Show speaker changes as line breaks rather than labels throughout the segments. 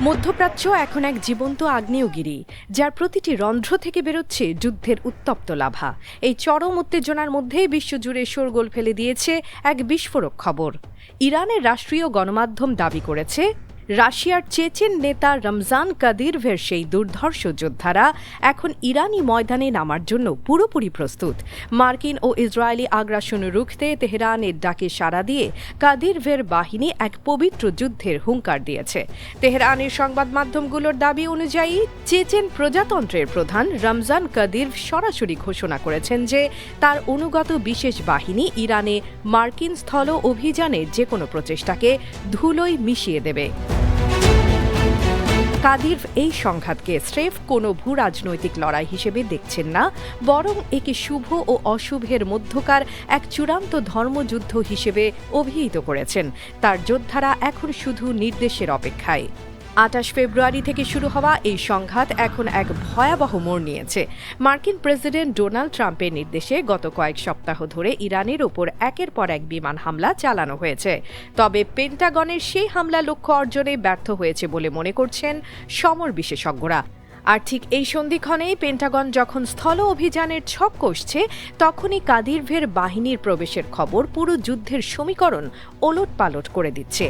মধ্যপ্রাচ্য এখন এক জীবন্ত আগ্নেয়গিরি, যার প্রতিটি রন্ধ্র থেকে বেরোচ্ছে যুদ্ধের উত্তপ্ত লাভা। এই চরম উত্তেজনার মধ্যেই বিশ্বজুড়ে শোরগোল ফেলে দিয়েছে এক বিস্ফোরক খবর। ইরানের রাষ্ট্রীয় গণমাধ্যম দাবি করেছে, রাশিয়ার চেচেন নেতা রমজান কাদিরভের সেই দুর্ধর্ষ যোদ্ধারা এখন ইরানি ময়দানে নামার জন্য পুরোপুরি প্রস্তুত। মার্কিন ও ইসরায়েলি আগ্রাসন রুখতে তেহরানের ডাকে সাড়া দিয়ে কাদিরভের বাহিনী এক পবিত্র যুদ্ধের হুঙ্কার দিয়েছে। তেহরানের সংবাদ মাধ্যমগুলোর দাবি অনুযায়ী চেচেন প্রজাতন্ত্রের প্রধান রমজান কাদিরভ সরাসরি ঘোষণা করেছেন যে তার অনুগত বিশেষ বাহিনী ইরানে মার্কিন স্থল অভিযানের যে কোনো প্রচেষ্টাকে ধুলোয় মিশিয়ে দেবে। কাদিরভ এই সংঘাতকে স্রেফ কোনো ভূ রাজনৈতিক লড়াই হিসেবে দেখছেন না, বরং একে শুভ ও অশুভের মধ্যকার এক চূড়ান্ত ধর্মযুদ্ধ হিসেবে অভিহিত করেছেন। তার যোদ্ধারা এখন শুধু নির্দেশের অপেক্ষায়। ২৮ ফেব্রুয়ারি থেকে শুরু হওয়া এই সংঘাত এখন এক ভয়াবহ মোড় নিয়েছে। মার্কিন প্রেসিডেন্ট ডোনাল্ড ট্রাম্পের নির্দেশে গত কয়েক সপ্তাহ ধরে ইরানের ওপর একের পর এক বিমান হামলা চালানো হয়েছে। তবে পেন্টাগনের সেই হামলা লক্ষ্য অর্জনে ব্যর্থ হয়েছে বলে মনে করছেন সমর বিশেষজ্ঞরা। আর ঠিক এই সন্ধিক্ষণেই পেন্টাগন যখন স্থল অভিযানের ছক কষছে, তখনই কাদিরভের বাহিনীর প্রবেশের খবর পুরো যুদ্ধের সমীকরণ ওলটপালট করে দিচ্ছে।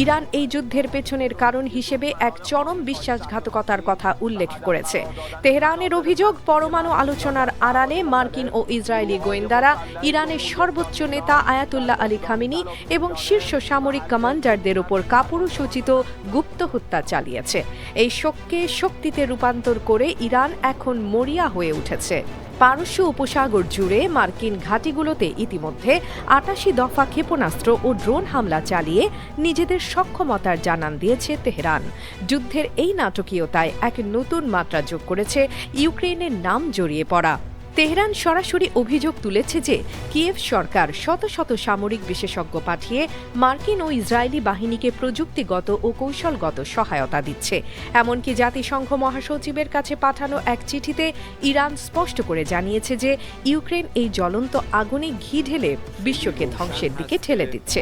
ইরান এই যুদ্ধের পেছনের কারণ হিসেবে এক চরম বিশ্বাসঘাতকতার কথা উল্লেখ করেছে। তেহরানের অভিযোগ, পরমাণু আলোচনার আড়ালে মার্কিন ও ইসরায়েলি গোয়েন্দারা ইরানের সর্বোচ্চ নেতা আয়াতুল্লাহ আলী খামেনি এবং শীর্ষ সামরিক কমান্ডারদের ওপর কাপুরুষোচিত গুপ্ত হত্যা চালিয়েছে। এই শোককে শক্তিতে রূপান্তর করে ইরান এখন মরিয়া হয়ে উঠেছে। পারস্য উপসাগর জুড়ে মার্কিন ঘাঁটিগুলোতে ইতিমধ্যে ৮৮ দফা ক্ষেপণাস্ত্র ও ড্রোন হামলা চালিয়ে নিজেদের সক্ষমতার জানান দিয়েছে তেহরান। যুদ্ধের এই নাটকীয়তায় এক নতুন মাত্রা যোগ করেছে ইউক্রেনের নাম জড়িয়ে পড়া। তেহরান সরাসরি অভিযোগ তুলেছে যে কিয়েভ সরকার শত শত সামরিক বিশেষজ্ঞ পাঠিয়ে মার্কিন ও ইসরায়েলি বাহিনীকে প্রযুক্তিগত ও কৌশলগত সহায়তা দিচ্ছে। এমনকি জাতিসংঘ মহাসচিবের কাছে পাঠানো এক চিঠিতে ইরান স্পষ্ট করে জানিয়েছে যে ইউক্রেন এই জ্বলন্ত আগুনে ঘি ঢেলে বিশ্বকে ধ্বংসের দিকে ঠেলে দিচ্ছে।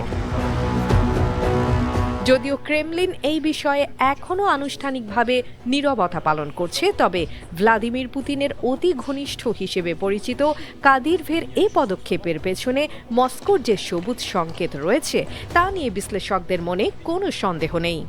যদিও ক্রেমলিন এই বিষয়ে এখনও আনুষ্ঠানিকভাবে নীরবতা পালন করছে, তবে ভ্লাদিমির পুতিনের অতি ঘনিষ্ঠ হিসেবে পরিচিত কাদিরভের এই পদক্ষেপের পেছনে মস্কোর যে সবুজ সংকেত রয়েছে তা নিয়ে বিশ্লেষকদের মনে কোনো সন্দেহ নেই।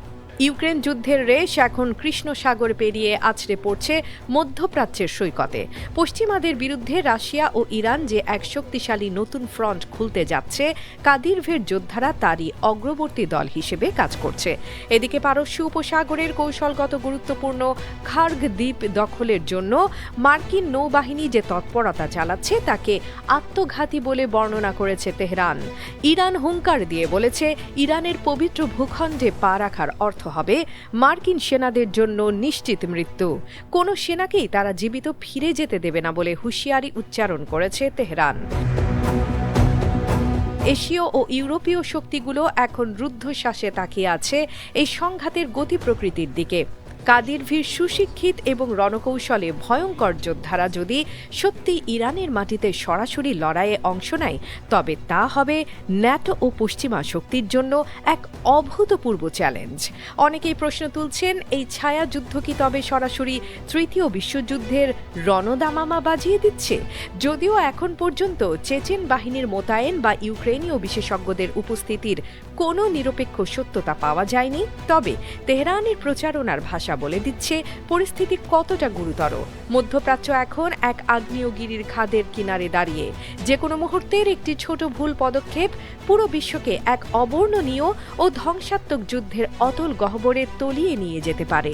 ইউক্রেন যুদ্ধের রেশ এখন কৃষ্ণ সাগর পেরিয়ে আছড়ে পড়ছে মধ্যপ্রাচ্যের সৈকতে। পশ্চিমাদের বিরুদ্ধে রাশিয়া ও ইরান যে এক শক্তিশালী নতুন ফ্রন্ট খুলতে যাচ্ছে, কাদিরভের যোদ্ধারা তারই অগ্রবর্তী দল হিসেবে কাজ করছে। এদিকে পারস্য উপসাগরের কৌশলগত গুরুত্বপূর্ণ খার্গ দ্বীপ দখলের জন্য মার্কিন নৌবাহিনী যে তৎপরতা চালাচ্ছে তাকে আত্মঘাতী বলে বর্ণনা করেছে তেহরান। ইরান হুঙ্কার দিয়ে বলেছে, ইরানের পবিত্র ভূখণ্ডে পা রাখার অর্থ হবে মার্কিন সেনাদের জন্য নিশ্চিত মৃত্যু। কোনো সেনাকেই তারা জীবিত ফিরে যেতে দেবে না বলে হুঁশিয়ারি উচ্চারণ করেছে তেহরান। এশীয় ও ইউরোপীয় শক্তিগুলো এখন রুদ্ধশ্বাসে তাকিয়ে আছে এই সংঘাতের গতি প্রকৃতির দিকে। কাদিরভির সুশিক্ষিত এবং রণকৌশলে ভয়ঙ্কর যোদ্ধারা যদি সত্যি ইরানের মাটিতে সরাসরি লড়াইয়ে অংশ নেয়, তবে তা হবে ন্যাটো ও পশ্চিমা শক্তির জন্য এক অভূতপূর্ব চ্যালেঞ্জ। অনেকেই প্রশ্ন তুলছেন, এই ছায়া যুদ্ধ কি তবে সরাসরি তৃতীয় বিশ্বযুদ্ধের রণদামামা বাজিয়ে দিচ্ছে? যদিও এখন পর্যন্ত চেচেন বাহিনীর মোতায়েন বা ইউক্রেনীয় বিশেষজ্ঞদের উপস্থিতির কোনো নিরপেক্ষ সত্যতা পাওয়া যায়নি, তবে তেহরানের প্রচারণার ভাষা বলে দিচ্ছে পরিস্থিতি কতটা গুরুতর। মধ্যপ্রাচ্য এখন এক আগ্নেয়গিরির খাদের কিনারে দাঁড়িয়ে। যে কোনো মুহূর্তের একটি ছোট ভুল পদক্ষেপ পুরো বিশ্বকে এক অবর্ণনীয় ও ধ্বংসাত্মক যুদ্ধের অতল গহ্বরে তলিয়ে নিয়ে যেতে পারে।